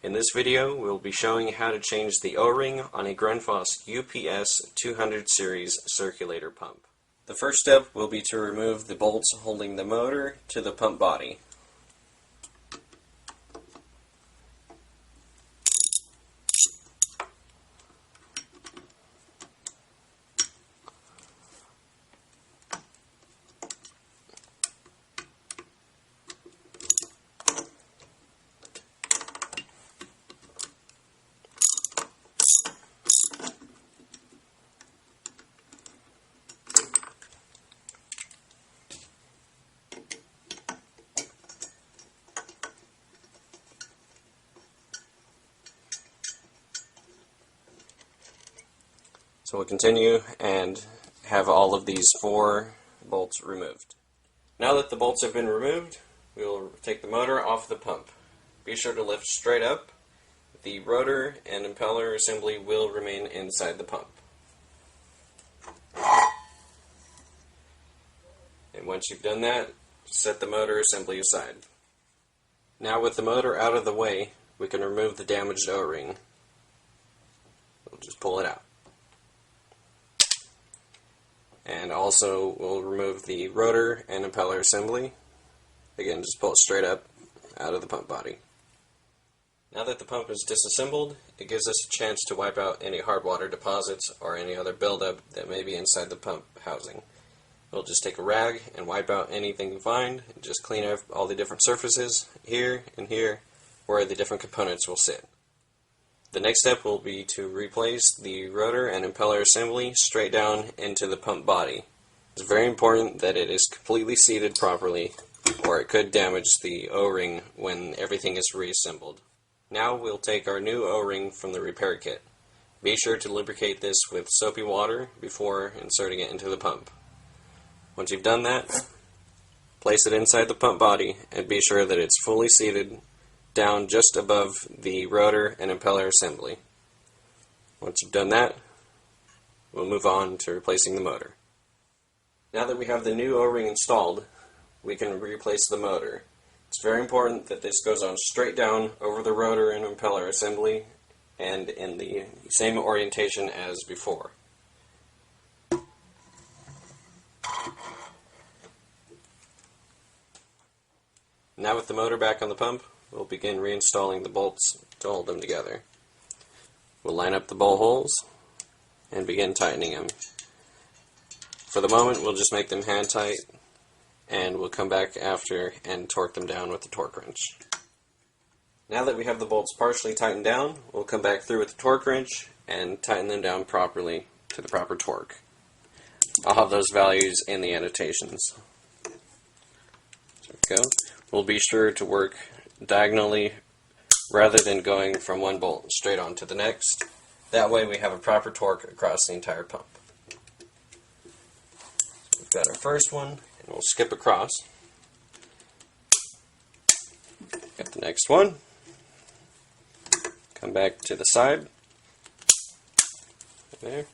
In this video, we'll be showing how to change the O-ring on a Grundfos UPS 200 series circulator pump. The first step will be to remove the bolts holding the motor to the pump body. So we'll continue and have all of these 4 bolts removed. Now that the bolts have been removed, we will take the motor off the pump. Be sure to lift straight up. The rotor and impeller assembly will remain inside the pump. And once you've done that, set the motor assembly aside. Now with the motor out of the way, we can remove the damaged O-ring. We'll just pull it out. And also we'll remove the rotor and impeller assembly. Again, just pull it straight up out of the pump body. Now that the pump is disassembled, it gives us a chance to wipe out any hard water deposits or any other buildup that may be inside the pump housing. We'll just take a rag and wipe out anything you find, and just clean up all the different surfaces here and here where the different components will sit. The next step will be to replace the rotor and impeller assembly straight down into the pump body. It's very important that it is completely seated properly, or it could damage the O-ring when everything is reassembled. Now we'll take our new O-ring from the repair kit. Be sure to lubricate this with soapy water before inserting it into the pump. Once you've done that, place it inside the pump body and be sure that it's fully seated down just above the rotor and impeller assembly. Once you've done that, we'll move on to replacing the motor. Now that we have the new O-ring installed, we can replace the motor. It's very important that this goes on straight down over the rotor and impeller assembly and in the same orientation as before. Now with the motor back on the pump, we'll begin reinstalling the bolts to hold them together. We'll line up the bolt holes and begin tightening them. For the moment, we'll just make them hand tight, and we'll come back after and torque them down with the torque wrench. Now that we have the bolts partially tightened down, we'll come back through with the torque wrench and tighten them down properly to the proper torque. I'll have those values in the annotations. There we go. We'll be sure to work diagonally rather than going from one bolt straight on to the next. That way we have a proper torque across the entire pump. So we've got our first one, and we'll skip across. Got the next one. Come back to the side. There.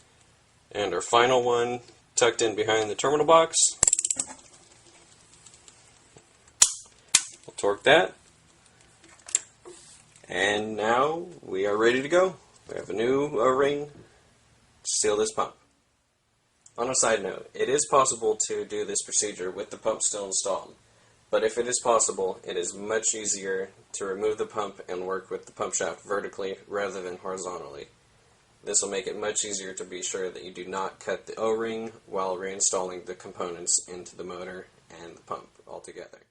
And our final one tucked in behind the terminal box. We'll torque that. And now we are ready to go. We have a new O-ring to seal this pump. On a side note, it is possible to do this procedure with the pump still installed, but if it is possible, it is much easier to remove the pump and work with the pump shaft vertically rather than horizontally. This will make it much easier to be sure that you do not cut the O-ring while reinstalling the components into the motor and the pump altogether.